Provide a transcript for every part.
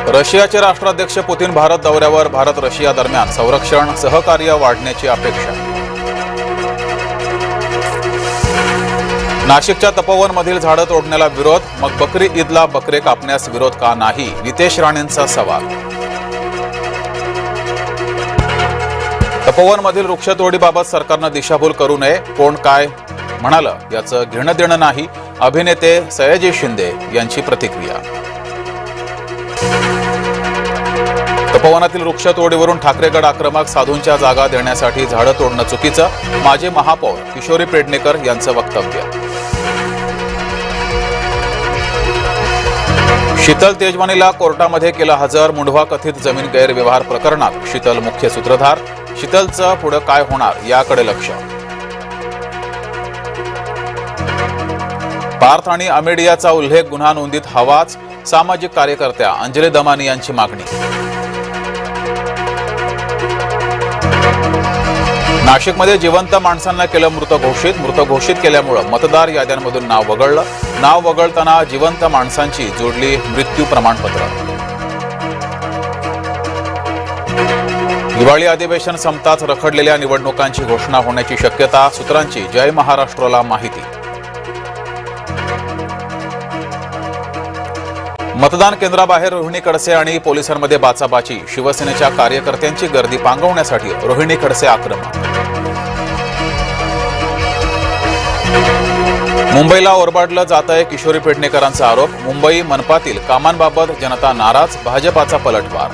रशियाचे राष्ट्राध्यक्ष पुतीन भारत दौऱ्यावर. भारत रशिया दरम्यान संरक्षण सहकार्य वाढण्याची अपेक्षा. नाशिकच्या तपोवनमधील झाडं तोडण्याला विरोध. मग बकरी ईदला बकरे कापण्यास विरोध का नाही? नितेश राणेंचा सवाल. तपोवनमधील वृक्षतोडीबाबत सरकारनं दिशाभूल करू नये. कोण काय म्हणालं याचं घेणं देणं नाही. अभिनेते सयाजी शिंदे यांची प्रतिक्रिया. तपोवनातील वृक्षतोडीवरून ठाकरेगड आक्रमक. साधूंच्या जागा देण्यासाठी झाडं तोडणं चुकीचं. माजी महापौर किशोरी पेडणेकर यांचं वक्तव्य. शीतल तेजवानीला कोर्टामध्ये केलं हजर. मुंढवा कथित जमीन गैरव्यवहार प्रकरणात शीतल मुख्य सूत्रधार. शीतलचं पुढे काय होणार याकडे लक्ष. पार्थ आणि अमेडियाचा उल्लेख गुन्हा नोंदीत हवाच. सामाजिक कार्यकर्त्या अंजली दमानी यांची मागणी. नाशिकमध्ये जिवंत माणसांना केलं मृत घोषित. मृत घोषित केल्यामुळे मतदार याद्यांमधून नाव वगळलं. नाव वगळताना जिवंत माणसांची जोडली मृत्यू प्रमाणपत्र. दिवाळी अधिवेशन संपताच रखडलेल्या निवडणुकांची घोषणा होण्याची शक्यता. सूत्रांची जय महाराष्ट्राला माहिती. मतदान केंद्राबाहेर रोहिणी खडसे आणि पोलिसांमध्ये बाचाबाची. शिवसेनेच्या कार्यकर्त्यांची गर्दी पांगवण्यासाठी रोहिणी खडसे आक्रमक. मुंबईला ओरबाडलं जातंय किशोरी पेडणेकरांचा आरोप. मुंबई मनपातील कामांबाबत जनता नाराज. भाजपाचा पलटवार.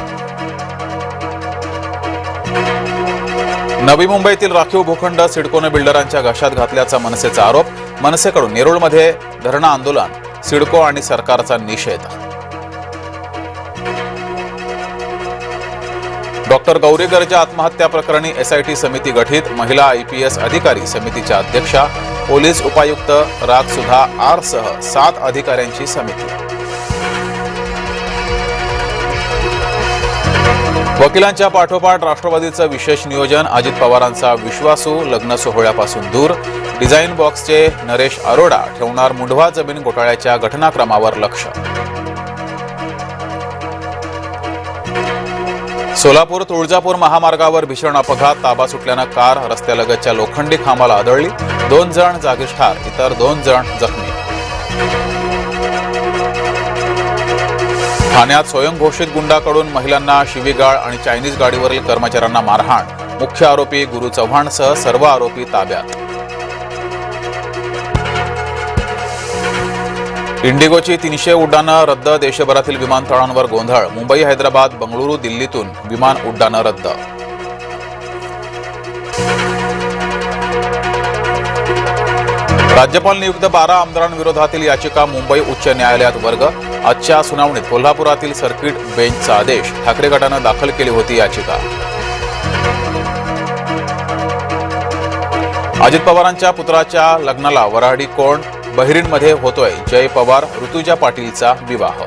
नवी मुंबईतील राखीव भूखंड सिडकोने बिल्डरांच्या घशात घातल्याचा मनसेचा आरोप. मनसेकडून नेरूळमध्ये धरणं आंदोलन. सिडको आणि सरकारचा निषेध. डॉक्टर गौरी गर्जा आत्महत्या प्रकरणी एसआयटी समिती गठीत. महिला IPS अधिकारी समितीच्या अध्यक्षा. पोलीस उपायुक्त राग सुधा आर सह 7 अधिकाऱ्यांची समिती. वकिलांच्या पाठोपाठ राष्ट्रवादीचं विशेष नियोजन. अजित पवारांचा विश्वासू लग्न सोहळ्यापासून दूर. डिझाईन बॉक्सचे नरेश अरोडा ठेवणार मुंढवा जमीन घोटाळ्याच्या घटनाक्रमावर लक्ष. सोलापूर तुळजापूर महामार्गावर भीषण अपघात. ताबा सुटल्यानं कार रस्त्यालगतच्या लोखंडी खांबाला आदळली. 2 जण जागीच ठार. इतर 2 जण जखमी. ठाण्यात स्वयंघोषित गुंडाकडून महिलांना शिवीगाळ आणि चायनीज गाडीवरील कर्मचाऱ्यांना मारहाण. मुख्य आरोपी गुरु चव्हाणसह सर्व आरोपी ताब्यात. इंडिगोची 300 उड्डाणं रद्द. देशभरातील विमानतळांवर गोंधळ. मुंबई, हैदराबाद, बंगळुरू, दिल्लीतून विमान उड्डाणं रद्द. राज्यपाल नियुक्त 12 आमदारांविरोधातील याचिका मुंबई उच्च न्यायालयात वर्ग. आजच्या सुनावणीत कोल्हापुरातील सर्किट बेंचचा आदेश. ठाकरे गटानं दाखल केली होती याचिका. अजित पवारांच्या पुत्राच्या लग्नाला वऱ्हाडी कोण. बहिरीनमध्ये होतोय जय पवार ऋतुजा पाटीलचा विवाह.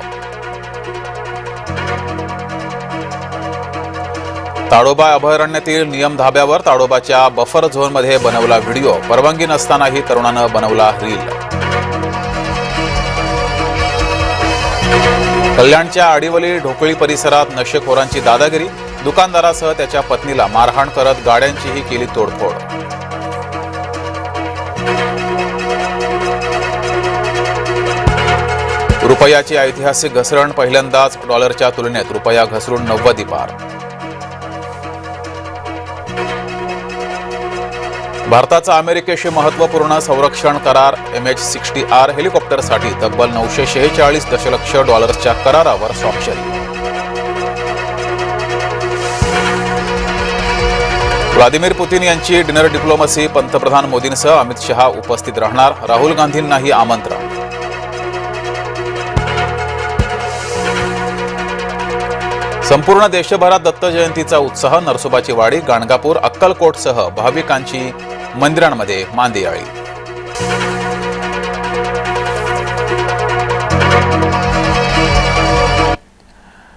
ताडोबा अभयारण्यातील नियम धाब्यावर. ताडोबाच्या बफर झोनमध्ये बनवला व्हिडिओ. परवानगी नसतानाही तरुणानं बनवला रील. कल्याणच्या आडिवली ढोकळी परिसरात नशेखोरांची दादागिरी. दुकानदारासह त्याच्या पत्नीला मारहाण करत गाड्यांचीही केली तोडफोड. रुपयाची ऐतिहासिक घसरण. पहिल्यांदाच डॉलरच्या तुलनेत रुपया घसरून 90 पार. भारताचा अमेरिकेशी महत्त्वपूर्ण संरक्षण करार. MH-60R हेलिकॉप्टरसाठी तब्बल $946 दशलक्ष करारावर स्वाक्षरी. व्लादिमीर पुतीन यांची डिनर डिप्लोमसी. पंतप्रधान मोदींसह अमित शहा उपस्थित राहणार. राहुल गांधींनाही आमंत्रण. संपूर्ण देशभरात दत्त जयंतीचा उत्साह. नरसोबाची वाडी, गाणगापूर, अक्कलकोटसह भाविकांची मंदिरांमध्ये मांदियाळी.